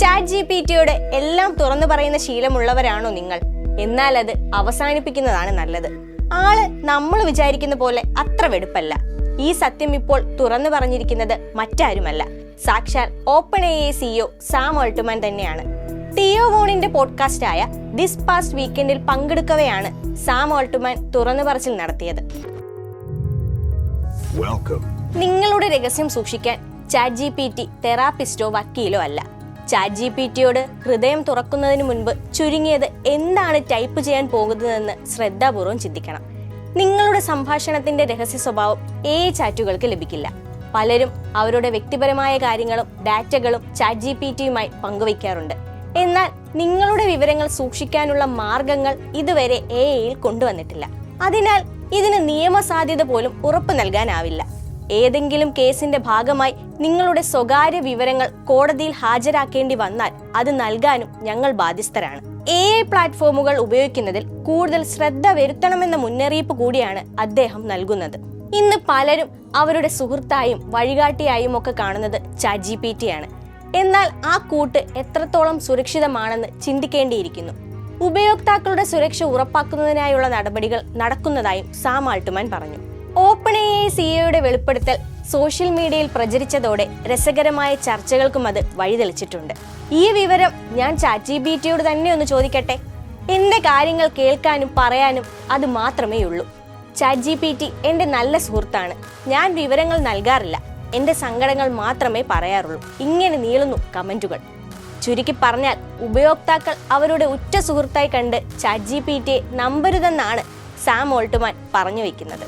ChatGPTയോട് എല്ലാം തുറന്നു പറയുന്ന ശീലമുള്ളവരാണോ നിങ്ങൾ? എന്നാൽ അത് അവസാനിപ്പിക്കുന്നതാണ് നല്ലത്. ആള് നമ്മൾ വിചാരിക്കുന്ന പോലെ അത്ര വെടുപ്പല്ല. ഈ സത്യം ഇപ്പോൾ തുറന്നു പറഞ്ഞിരിക്കുന്നത് മറ്റാരുമല്ല, സാക്ഷാൽ OpenAI CEO സാം ആൾട്ട്മാൻ തന്നെയാണ്. തിയോ വോണിന്റെ പോഡ്കാസ്റ്റായ ദിസ് പാസ്റ്റ് വീക്കെൻഡിൽ പങ്കെടുക്കവെയാണ് സാം ആൾട്ട്മാൻ തുറന്നു പറച്ചിൽ നടത്തിയത്. നിങ്ങളുടെ രഹസ്യം സൂക്ഷിക്കാൻ ChatGPT തെറാപ്പിസ്റ്റോ വക്കീലോ അല്ല. ChatGPTയോട് ഹൃദയം തുറക്കുന്നതിന് മുൻപ് ചുരുങ്ങിയത് എന്താണ് ടൈപ്പ് ചെയ്യാൻ പോകുന്നതെന്ന് ശ്രദ്ധാപൂർവം ചിന്തിക്കണം. നിങ്ങളുടെ സംഭാഷണത്തിന്റെ രഹസ്യ സ്വഭാവം ചാറ്റുകൾക്ക് ലഭിക്കില്ല. പലരും അവരുടെ വ്യക്തിപരമായ കാര്യങ്ങളും ഡാറ്റകളും ChatGPTയുമായി പങ്കുവയ്ക്കാറുണ്ട്. എന്നാൽ നിങ്ങളുടെ വിവരങ്ങൾ സൂക്ഷിക്കാനുള്ള മാർഗങ്ങൾ ഇതുവരെ AIയിൽ കൊണ്ടുവന്നിട്ടില്ല. അതിനാൽ ഇതിന് നിയമസാധ്യത പോലും ഉറപ്പു നൽകാനാവില്ല. ഏതെങ്കിലും കേസിന്റെ ഭാഗമായി നിങ്ങളുടെ സ്വകാര്യ വിവരങ്ങൾ കോടതിയിൽ ഹാജരാക്കേണ്ടി വന്നാൽ അത് നൽകാനും ഞങ്ങൾ ബാധ്യസ്ഥരാണ്. AI പ്ലാറ്റ്ഫോമുകൾ ഉപയോഗിക്കുന്നതിൽ കൂടുതൽ ശ്രദ്ധ വരുത്തണമെന്ന മുന്നറിയിപ്പ് കൂടിയാണ് അദ്ദേഹം നൽകുന്നത്. ഇന്ന് പലരും അവരുടെ സുഹൃത്തായും വഴികാട്ടിയായും ഒക്കെ കാണുന്നത് ChatGPTയാണ്. എന്നാൽ ആ കൂട്ട് എത്രത്തോളം സുരക്ഷിതമാണെന്ന് ചിന്തിക്കേണ്ടിയിരിക്കുന്നു. ഉപയോക്താക്കളുടെ സുരക്ഷ ഉറപ്പാക്കുന്നതിനായുള്ള നടപടികൾ നടക്കുന്നതായും സാം ആൾട്ട്മാൻ പറഞ്ഞു. OpenAI CEOയുടെ വെളിപ്പെടുത്തൽ സോഷ്യൽ മീഡിയയിൽ പ്രചരിച്ചതോടെ രസകരമായ ചർച്ചകൾക്കും അത് വഴിതെളിച്ചിട്ടുണ്ട്. ഈ വിവരം ഞാൻ ChatGPTയോട് തന്നെ ഒന്ന് ചോദിക്കട്ടെ. എന്റെ കാര്യങ്ങൾ കേൾക്കാനും പറയാനും അത് മാത്രമേ ഉള്ളൂ. ChatGPT എന്റെ നല്ല സുഹൃത്താണ്. ഞാൻ വിവരങ്ങൾ നൽകാറില്ല, എന്റെ സങ്കടങ്ങൾ മാത്രമേ പറയാറുള്ളൂ. ഇങ്ങനെ നീളുന്നു കമന്റുകൾ. ചുരുക്കി പറഞ്ഞാൽ ഉപയോക്താക്കൾ അവരുടെ ഉറ്റ സുഹൃത്തായി കണ്ട് ChatGPTയെ നമ്പരുതെന്നാണ് സാം ആൾട്ട്മാൻ പറഞ്ഞു വയ്ക്കുന്നത്.